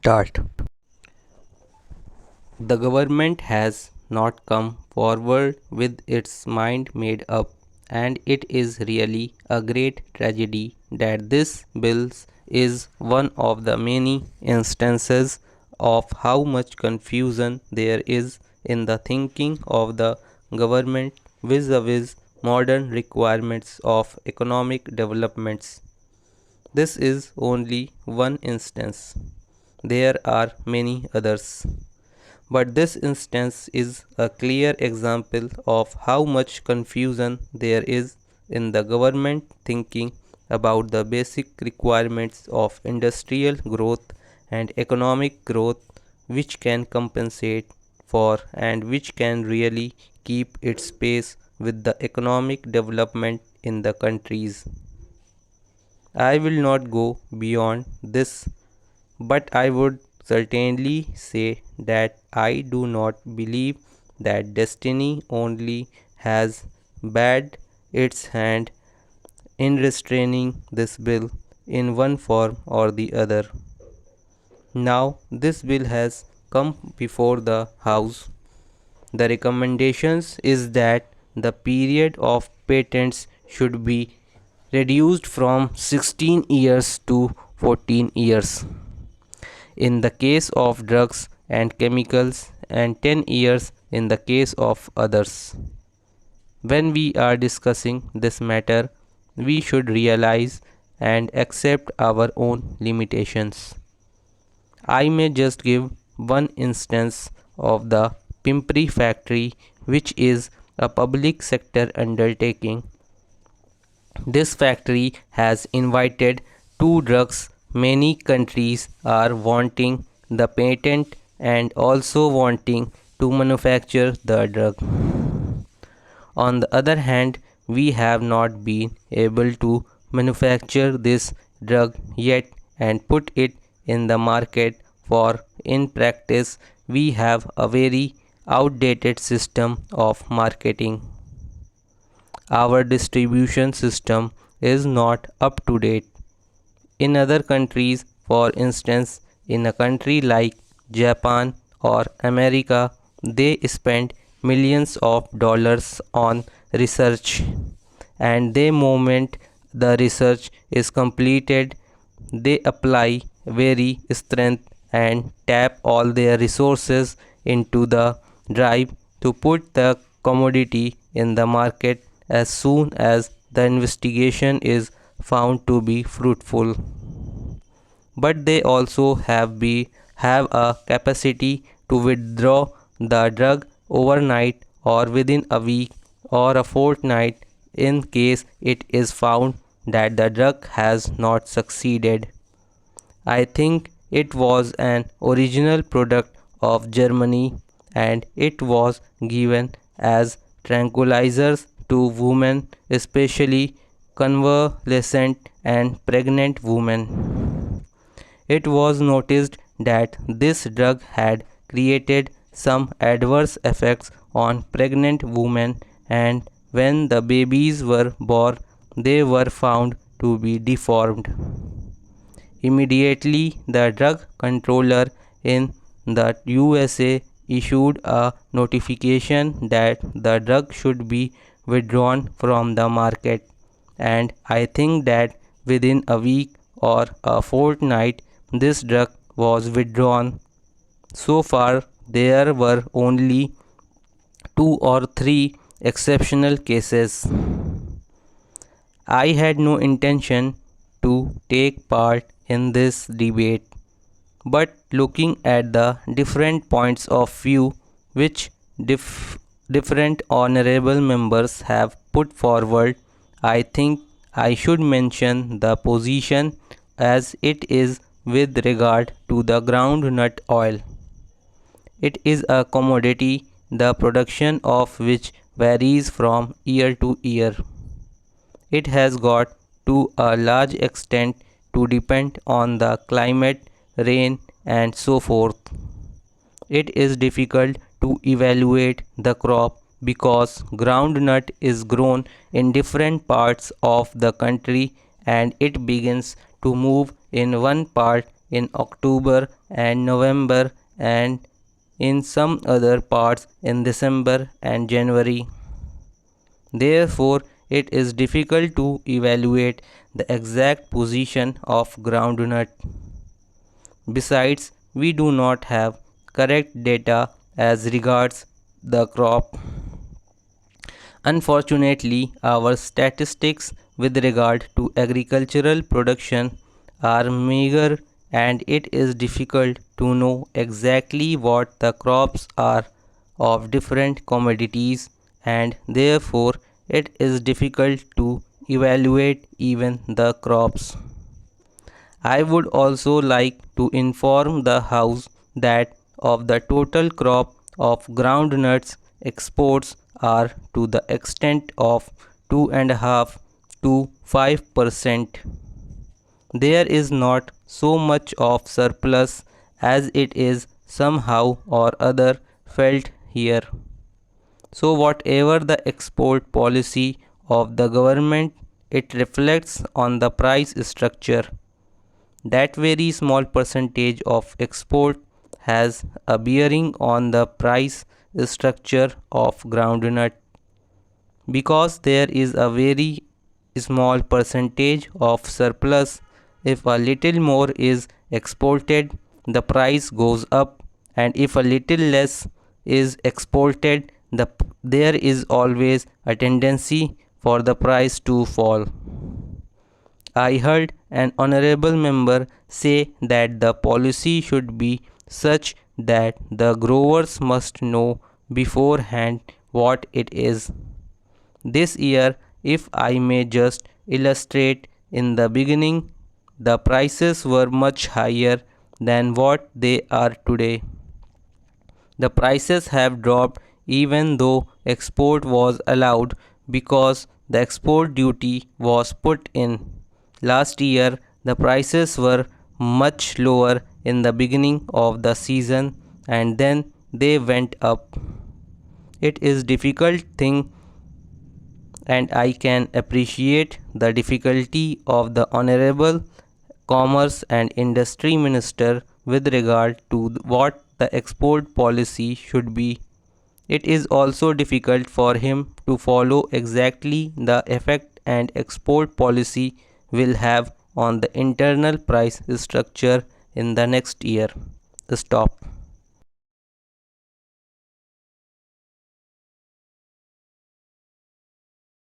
Start. The government has not come forward with its mind made up, and it is really a great tragedy that this bill is one of the many instances of how much confusion there is in the thinking of the government vis-a-vis modern requirements of economic developments. This is only one instance. There are many others. But this instance is a clear example of how much confusion there is in the government thinking about the basic requirements of industrial growth and economic growth, which can compensate for and which can really keep its pace with the economic development in the countries. I will not go beyond this, but I would certainly say that I do not believe that destiny only has bad its hand in restraining this bill in one form or the other. Now, this bill has come before the House. The recommendations is that the period of patents should be reduced from 16 years to 14 years in the case of drugs and chemicals and 10 years in the case of others. When we are discussing this matter, we should realize and accept our own limitations. I may just give one instance of the Pimpri factory, which is a public sector undertaking. This factory has invited two drugs. Many countries are wanting the patent and also wanting to manufacture the drug. On the other hand, we have not been able to manufacture this drug yet and put it in the market, for in practice we have a very outdated system of marketing. Our distribution system is not up to date. In other countries, for instance, in a country like Japan or America, they spend millions of dollars on research, and the moment the research is completed, they apply very strength and tap all their resources into the drive to put the commodity in the market as soon as the investigation is found to be fruitful. But they also have a capacity to withdraw the drug overnight or within a week or a fortnight in case it is found that the drug has not succeeded. I think it was an original product of Germany, and it was given as tranquilizers to women, especially convalescent and pregnant women. It was noticed that this drug had created some adverse effects on pregnant women, and when the babies were born, they were found to be deformed. Immediately, the drug controller in the USA issued a notification that the drug should be withdrawn from the market, and I think that within a week or a fortnight this drug was withdrawn. So far, there were only two or three exceptional cases. I had no intention to take part in this debate, but looking at the different points of view which different honorable members have put forward, I think I should mention the position as it is with regard to the groundnut oil. It is a commodity, the production of which varies from year to year. It has got to a large extent to depend on the climate, rain, and so forth. It is difficult to evaluate the crop because groundnut is grown in different parts of the country and it begins to move in one part in October and November, and in some other parts in December and January. Therefore, it is difficult to evaluate the exact position of groundnut. Besides, we do not have correct data as regards the crop. Unfortunately, our statistics with regard to agricultural production are meager, and it is difficult to know exactly what the crops are of different commodities, and therefore it is difficult to evaluate even the crops. I would also like to inform the House that of the total crop of groundnuts, exports are to the extent of 2.5 to 5%. There is not so much of surplus as it is somehow or other felt here. So whatever the export policy of the government, it reflects on the price structure. That very small percentage of export has a bearing on the price structure of groundnut, because there is a very small percentage of surplus. If a little more is exported, the price goes up, and if a little less is exported, there is always a tendency for the price to fall. I heard an honorable member say that the policy should be such that the growers must know beforehand what it is. This year, if I may just illustrate, in the beginning, the prices were much higher than what they are today. The prices have dropped even though export was allowed, because the export duty was put in. Last year, the prices were much lower in the beginning of the season, and then they went up. It is difficult thing, and I can appreciate the difficulty of the Honorable Commerce and Industry Minister with regard to what the export policy should be. It is also difficult for him to follow exactly the effect an export policy will have on the internal price structure in the next year. Stop.